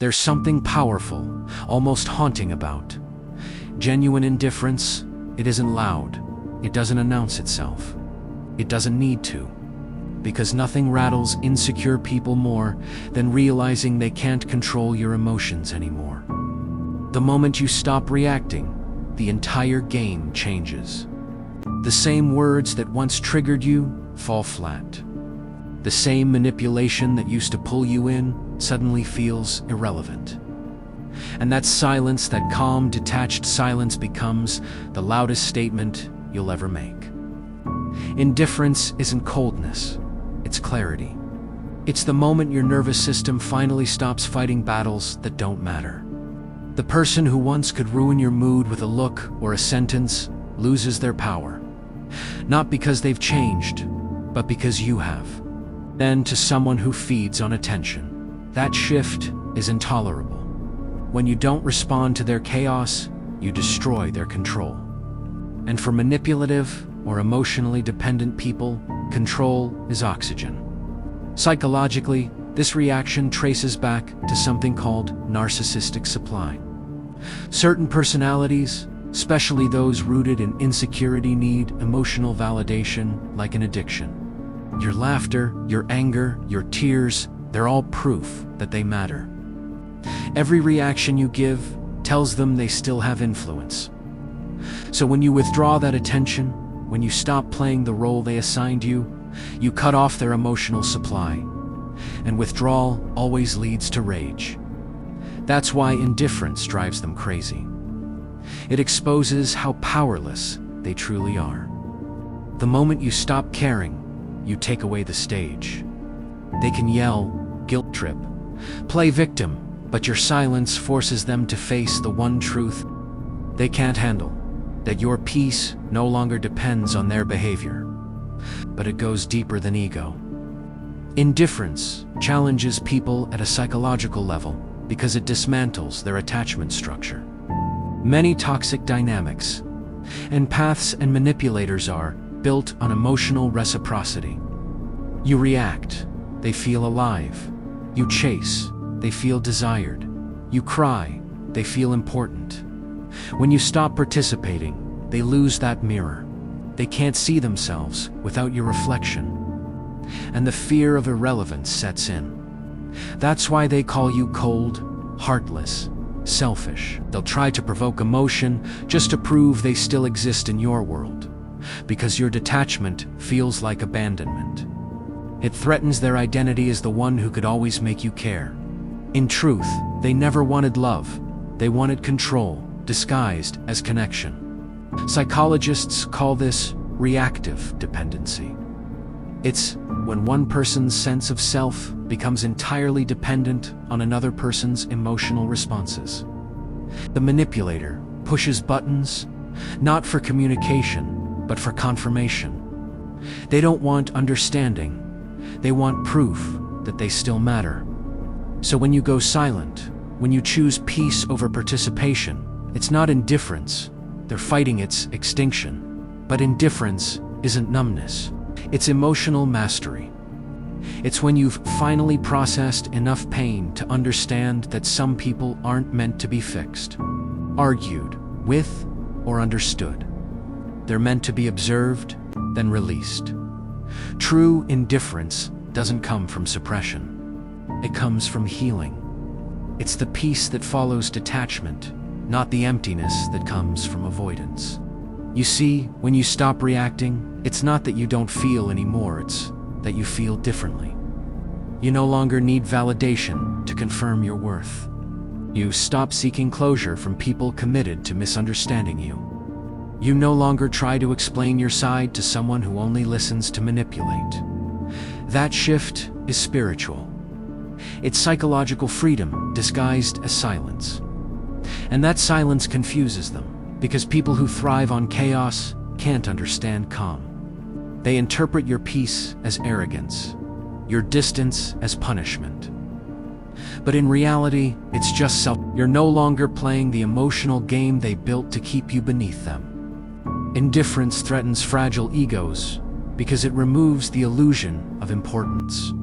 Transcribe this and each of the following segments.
There's something powerful, almost haunting about genuine indifference. It isn't loud. It doesn't announce itself. It doesn't need to. Because nothing rattles insecure people more than realizing they can't control your emotions anymore. The moment you stop reacting, the entire game changes. The same words that once triggered you fall flat. The same manipulation that used to pull you in suddenly feels irrelevant. And that silence, that calm, detached silence, becomes the loudest statement you'll ever make. Indifference isn't coldness, it's clarity. It's the moment your nervous system finally stops fighting battles that don't matter. The person who once could ruin your mood with a look or a sentence loses their power. Not because they've changed, but because you have. Then to someone who feeds on attention. That shift is intolerable. When you don't respond to their chaos, you destroy their control. And for manipulative or emotionally dependent people, control is oxygen. Psychologically, this reaction traces back to something called narcissistic supply. Certain personalities, especially those rooted in insecurity, need emotional validation like an addiction. Your laughter, your anger, your tears, they're all proof that they matter. Every reaction you give tells them they still have influence. So when you withdraw that attention, when you stop playing the role they assigned you, you cut off their emotional supply. And withdrawal always leads to rage. That's why indifference drives them crazy. It exposes how powerless they truly are. The moment you stop caring, you take away the stage. They can yell, guilt trip, play victim, but your silence forces them to face the one truth they can't handle, that your peace no longer depends on their behavior. But it goes deeper than ego. Indifference challenges people at a psychological level because it dismantles their attachment structure. Many toxic dynamics, empaths and manipulators are built on emotional reciprocity. You react, they feel alive. You chase, they feel desired. You cry, they feel important. When you stop participating, they lose that mirror. They can't see themselves without your reflection. And the fear of irrelevance sets in. That's why they call you cold, heartless, selfish. They'll try to provoke emotion just to prove they still exist in your world, because your detachment feels like abandonment. It threatens their identity as the one who could always make you care. In truth, they never wanted love. They wanted control, disguised as connection. Psychologists call this reactive dependency. It's when one person's sense of self becomes entirely dependent on another person's emotional responses. The manipulator pushes buttons, not for communication, but for confirmation. They don't want understanding. They want proof that they still matter. So when you go silent, when you choose peace over participation, it's not indifference. They're fighting its extinction. But indifference isn't numbness. It's emotional mastery. It's when you've finally processed enough pain to understand that some people aren't meant to be fixed, argued with, or understood. They're meant to be observed, then released. True indifference doesn't come from suppression. It comes from healing. It's the peace that follows detachment, not the emptiness that comes from avoidance. You see, when you stop reacting, it's not that you don't feel anymore, it's that you feel differently. You no longer need validation to confirm your worth. You stop seeking closure from people committed to misunderstanding you. You no longer try to explain your side to someone who only listens to manipulate. That shift is spiritual. It's psychological freedom disguised as silence. And that silence confuses them, because people who thrive on chaos can't understand calm. They interpret your peace as arrogance, your distance as punishment. But in reality, it's just self. You're no longer playing the emotional game they built to keep you beneath them. Indifference threatens fragile egos because it removes the illusion of importance.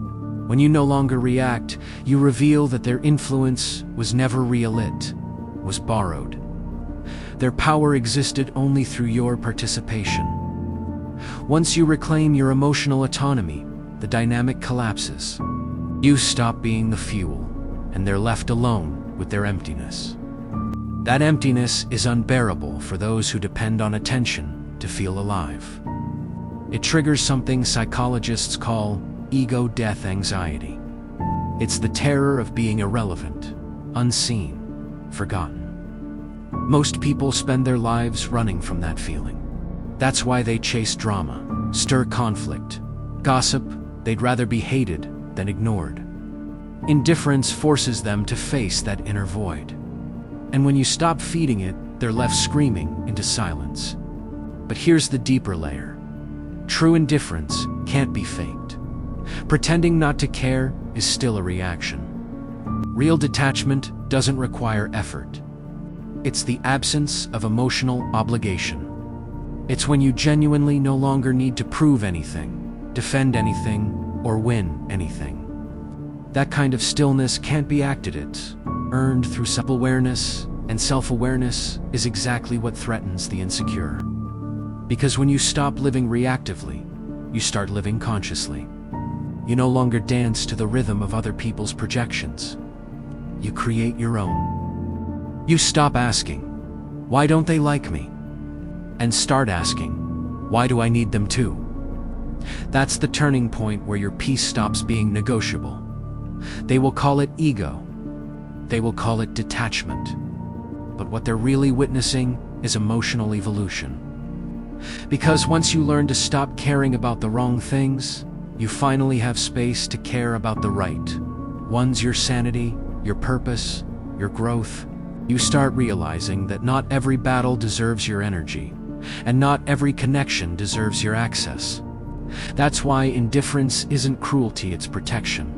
When you no longer react, you reveal that their influence was never real, it was borrowed. Their power existed only through your participation. Once you reclaim your emotional autonomy, the dynamic collapses. You stop being the fuel, and they're left alone with their emptiness. That emptiness is unbearable for those who depend on attention to feel alive. It triggers something psychologists call ego death anxiety. It's the terror of being irrelevant, unseen, forgotten. Most people spend their lives running from that feeling. That's why they chase drama, stir conflict, gossip. They'd rather be hated than ignored. Indifference forces them to face that inner void. And when you stop feeding it, they're left screaming into silence. But here's the deeper layer. True indifference can't be faked. Pretending not to care is still a reaction. Real detachment doesn't require effort. It's the absence of emotional obligation. It's when you genuinely no longer need to prove anything, defend anything, or win anything. That kind of stillness can't be acted, it's earned through self-awareness, and self-awareness is exactly what threatens the insecure. Because when you stop living reactively, you start living consciously. You no longer dance to the rhythm of other people's projections. You create your own. You stop asking, "Why don't they like me?" and start asking, "Why do I need them too?" That's the turning point where your peace stops being negotiable. They will call it ego. They will call it detachment. But what they're really witnessing is emotional evolution. Because once you learn to stop caring about the wrong things, you finally have space to care about the right ones: your sanity, your purpose, your growth. You start realizing that not every battle deserves your energy, and not every connection deserves your access. That's why indifference isn't cruelty, it's protection.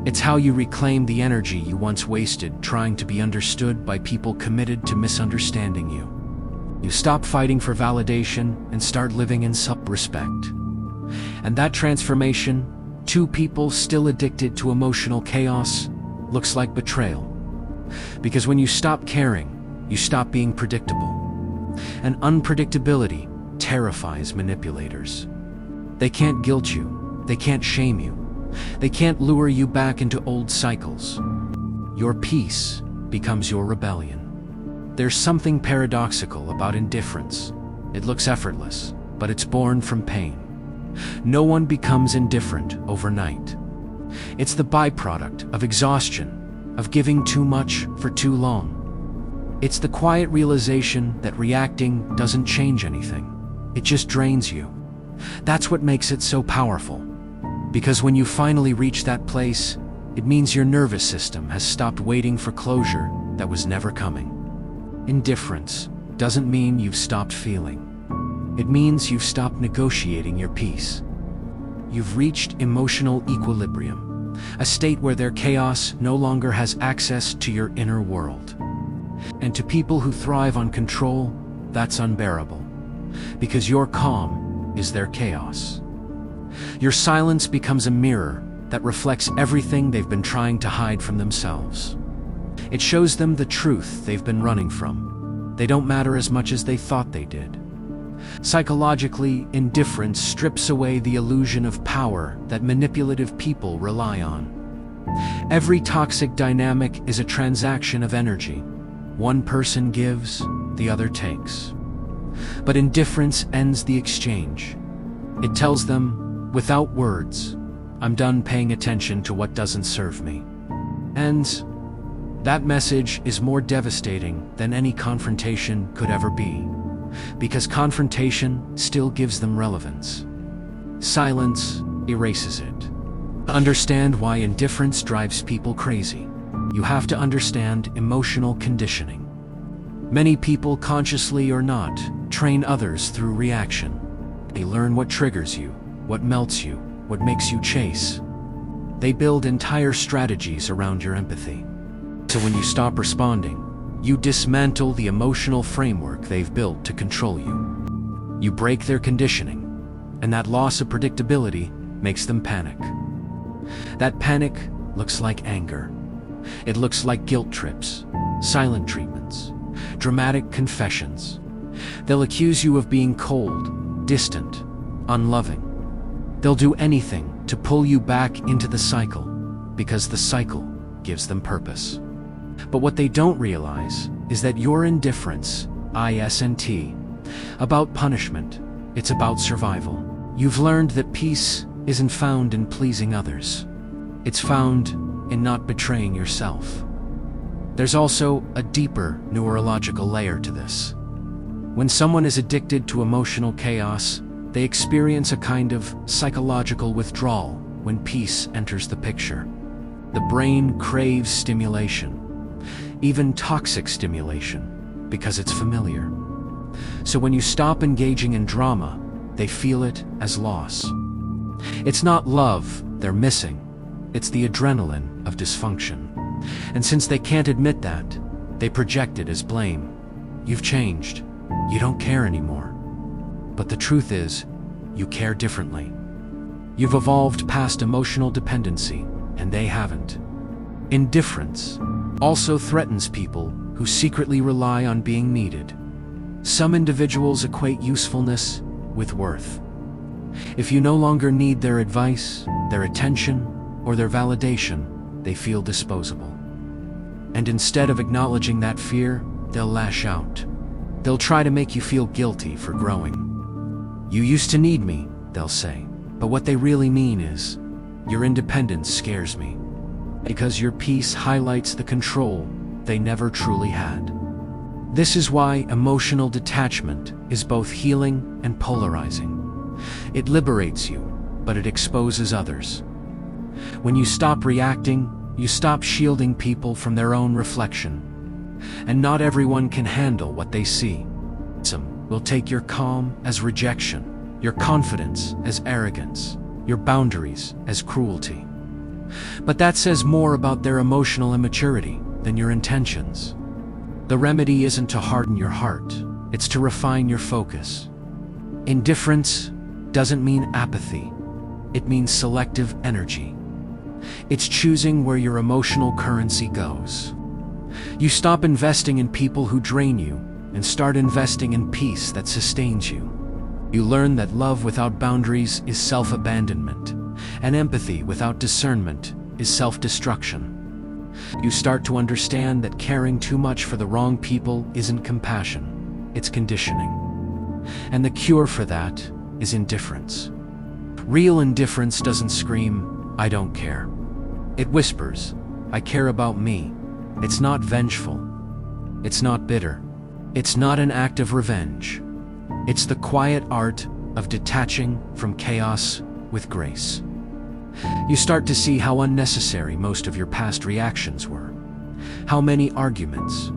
It's how you reclaim the energy you once wasted trying to be understood by people committed to misunderstanding you. You stop fighting for validation and start living in self-respect. And that transformation, two people still addicted to emotional chaos, looks like betrayal. Because when you stop caring, you stop being predictable. And unpredictability terrifies manipulators. They can't guilt you, they can't shame you, they can't lure you back into old cycles. Your peace becomes your rebellion. There's something paradoxical about indifference. It looks effortless, but it's born from pain. No one becomes indifferent overnight. It's the byproduct of exhaustion, of giving too much for too long. It's the quiet realization that reacting doesn't change anything. It just drains you. That's what makes it so powerful. Because when you finally reach that place, it means your nervous system has stopped waiting for closure that was never coming. Indifference doesn't mean you've stopped feeling. It means you've stopped negotiating your peace. You've reached emotional equilibrium, a state where their chaos no longer has access to your inner world. And to people who thrive on control, that's unbearable. Because your calm is their chaos. Your silence becomes a mirror that reflects everything they've been trying to hide from themselves. It shows them the truth they've been running from. They don't matter as much as they thought they did. Psychologically, indifference strips away the illusion of power that manipulative people rely on. Every toxic dynamic is a transaction of energy. One person gives, the other takes. But indifference ends the exchange. It tells them, without words, "I'm done paying attention to what doesn't serve me." And that message is more devastating than any confrontation could ever be. Because confrontation still gives them relevance. Silence erases it. To understand why indifference drives people crazy, you have to understand emotional conditioning. Many people, consciously or not, train others through reaction. They learn what triggers you, what melts you, what makes you chase. They build entire strategies around your empathy. So when you stop responding, you dismantle the emotional framework they've built to control you. You break their conditioning, and that loss of predictability makes them panic. That panic looks like anger. It looks like guilt trips, silent treatments, dramatic confessions. They'll accuse you of being cold, distant, unloving. They'll do anything to pull you back into the cycle, because the cycle gives them purpose. But what they don't realize is that your indifference, isn't about punishment, it's about survival. You've learned that peace isn't found in pleasing others. It's found in not betraying yourself. There's also a deeper neurological layer to this. When someone is addicted to emotional chaos, they experience a kind of psychological withdrawal when peace enters the picture. The brain craves stimulation, even toxic stimulation, because it's familiar. So when you stop engaging in drama, they feel it as loss. It's not love they're missing, it's the adrenaline of dysfunction. And since they can't admit that, they project it as blame. You've changed. You don't care anymore. But the truth is, you care differently. You've evolved past emotional dependency, and they haven't. Indifference also threatens people who secretly rely on being needed. Some individuals equate usefulness with worth. If you no longer need their advice, their attention, or their validation, they feel disposable. And instead of acknowledging that fear, they'll lash out. They'll try to make you feel guilty for growing. You used to need me, they'll say. But what they really mean is, your independence scares me. Because your peace highlights the control they never truly had. This is why emotional detachment is both healing and polarizing. It liberates you, but it exposes others. When you stop reacting, you stop shielding people from their own reflection. And not everyone can handle what they see. Some will take your calm as rejection, your confidence as arrogance, your boundaries as cruelty. But that says more about their emotional immaturity than your intentions. The remedy isn't to harden your heart, it's to refine your focus. Indifference doesn't mean apathy, it means selective energy. It's choosing where your emotional currency goes. You stop investing in people who drain you and start investing in peace that sustains you. You learn that love without boundaries is self-abandonment, and empathy without discernment is self-destruction. You start to understand that caring too much for the wrong people isn't compassion, it's conditioning. And the cure for that is indifference. Real indifference doesn't scream, "I don't care." It whispers, "I care about me." It's not vengeful. It's not bitter. It's not an act of revenge. It's the quiet art of detaching from chaos with grace. You start to see how unnecessary most of your past reactions were. How many arguments,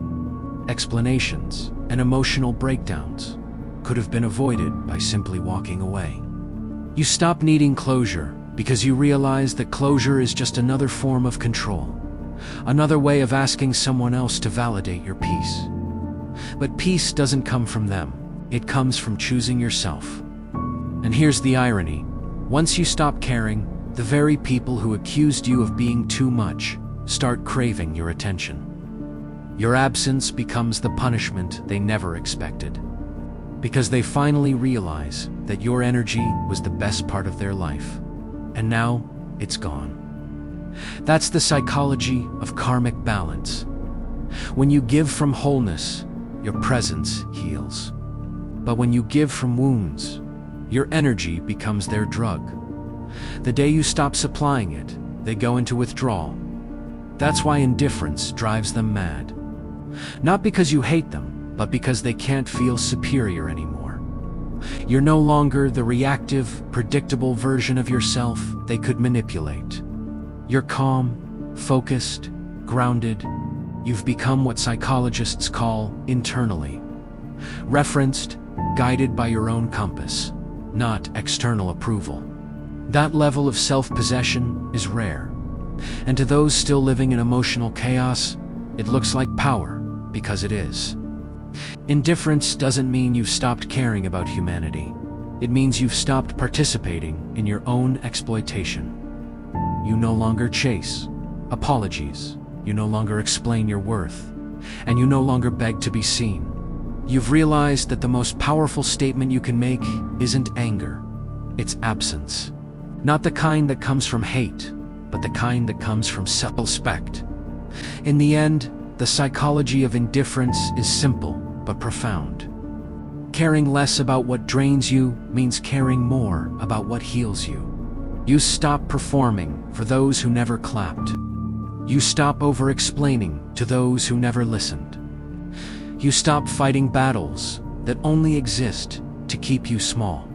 explanations, and emotional breakdowns could have been avoided by simply walking away. You stop needing closure because you realize that closure is just another form of control, another way of asking someone else to validate your peace. But peace doesn't come from them, it comes from choosing yourself. And here's the irony. Once you stop caring, the very people who accused you of being too much start craving your attention. Your absence becomes the punishment they never expected, because they finally realize that your energy was the best part of their life, and now it's gone. That's the psychology of karmic balance. When you give from wholeness, your presence heals. But when you give from wounds, your energy becomes their drug. The day you stop supplying it, they go into withdrawal. That's why indifference drives them mad. Not because you hate them, but because they can't feel superior anymore. You're no longer the reactive, predictable version of yourself they could manipulate. You're calm, focused, grounded. You've become what psychologists call internally. Referenced, guided by your own compass, not external approval. That level of self-possession is rare. And to those still living in emotional chaos, it looks like power, because it is. Indifference doesn't mean you've stopped caring about humanity. It means you've stopped participating in your own exploitation. you no longer chase. Apologies, you no longer explain your worth. And you no longer beg to be seen. You've realized that the most powerful statement you can make isn't anger, it's absence. Not the kind that comes from hate, but the kind that comes from self-respect. In the end, the psychology of indifference is simple but profound. Caring less about what drains you means caring more about what heals you. You stop performing for those who never clapped. You stop over-explaining to those who never listened. You stop fighting battles that only exist to keep you small.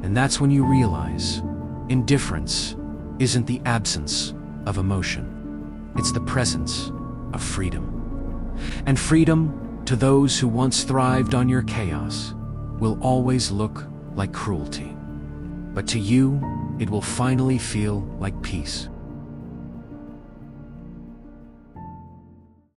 And that's when you realize indifference isn't the absence of emotion. It's the presence of freedom. And freedom, to those who once thrived on your chaos, will always look like cruelty. But to you, it will finally feel like peace.